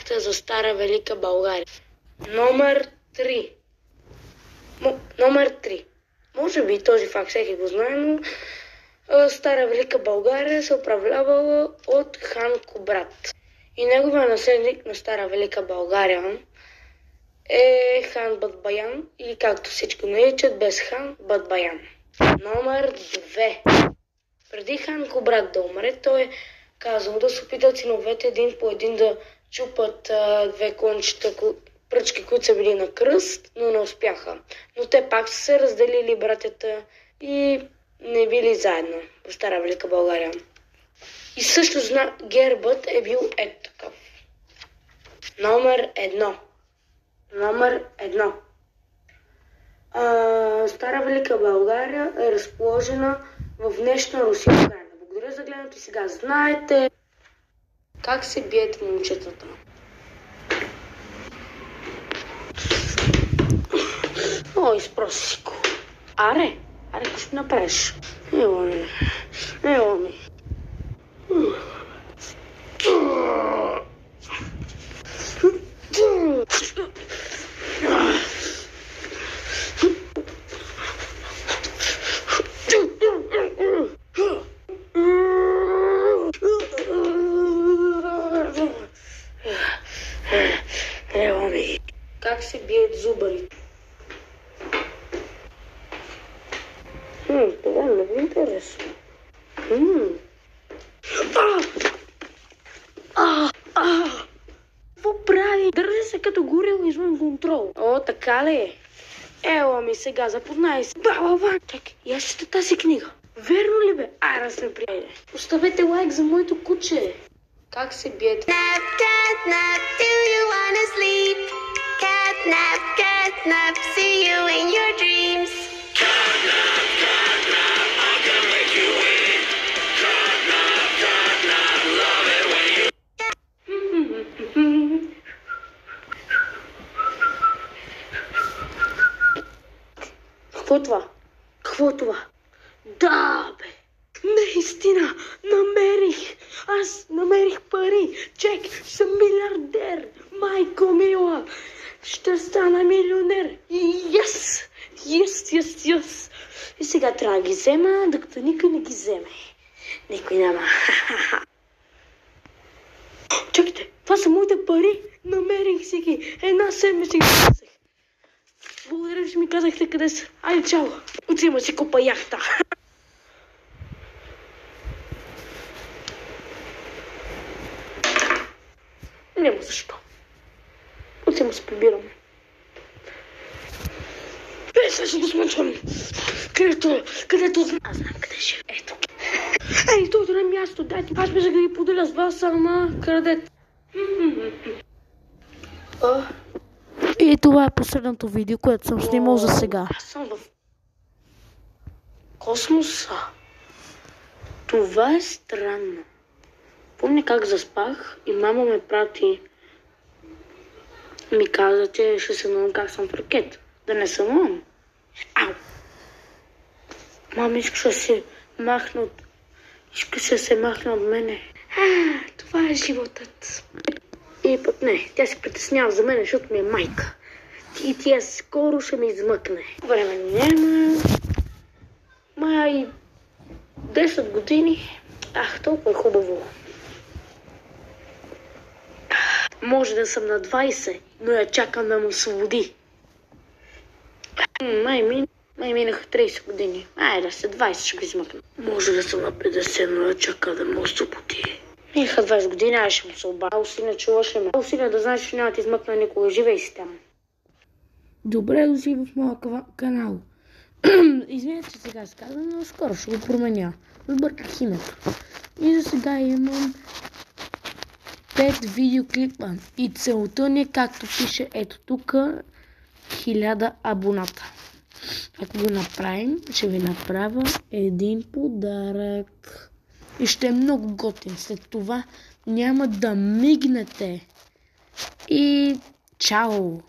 факта за Стара Велика България. Номер 3. Номер 3. Може би този факт всеки го знае, но Стара Велика България се управлявала от хан Кубрат. И неговия наследник на Стара Велика България е хан Батбаян, или както всички наричат без хан Батбаян. Номер 2. Преди хан Кубрат да умре, той е казал да се опитат синовете един по един да чупат две кончета пръчки, които са били на кръст, но не успяха. Но те пак са се разделили братята и не били заедно в Стара Велика България. И също гербът е бил ето такъв. Номер 1. Стара Велика България е разположена в днешна Русия. Благодаря за гледането и сега знаете как се бият момчетата. Ой, спросико. Аре, какво ще направиш? Ево ми. Ево ми. Как се бият зубарите? Това е много интересно. Какво прави? Държи се като горил извън контрол. О, така ли е? Ево ми сега, запознай се. Баба, чакай, я чета тази книга. Верно ли бе? Айде сме приятели. Оставете лайк за моето куче. Как се бият? Catnap, do you wanna sleep? Catnap, see you in your dreams. Какво е това? Да, бе! Наистина! Аз намерих пари! Чек, съм милиардер! Майко мила! Ще стана милионер! Yes! И сега трябва да ги взема, докато никой не ги вземе. Никой няма. Чакайте, това са моите пари! Намерих си ги! Една седмица ги казах. Благодаря, че ми казахте къде са. Айде, чао! Отивам си купа яхта. Няма защо. Отивам се прибирам. Сега ще го смъчвам. Където знам. Аз знам къде ще. Ето. Ей, тук на място, дайте. Аз мисля да ги поделя с вас, ама крадете. И това е последното видео, което съм снимал за сега. Аз съм в космоса. Това е странно. Помня как заспах и мама ме прати. Ми каза, че ще се науча как съм в ракета. Да не съм. Ау! Мама искаше да се махне от мене. Това е животът. И пък не, тя се притеснява за мен, защото ми е майка. И тя скоро ще ме измъкне. Време няма. Май 10 години. Толкова е хубаво. Може да съм на 20, но я чакам да ме освободи. Май минаха 30 години. Да се 20 ще го измъкна. Може да съм на 50, но я чака да ме освободи. Минаха 20 години, ще му се обадя. Усина, чуваш ли ме? Усина да знаеш, че няма да измъкна никога. Живей си там. Добре дошли в моя канал. Извинете, че сега се казвам, но скоро ще го променя. Сбърках името. И за сега имам 5 видеоклипа. И целта ни, както пише ето тук, 1000 абоната. Ако го направим, ще ви направя един подарък. И ще е много готин. След това няма да мигнете. И чао!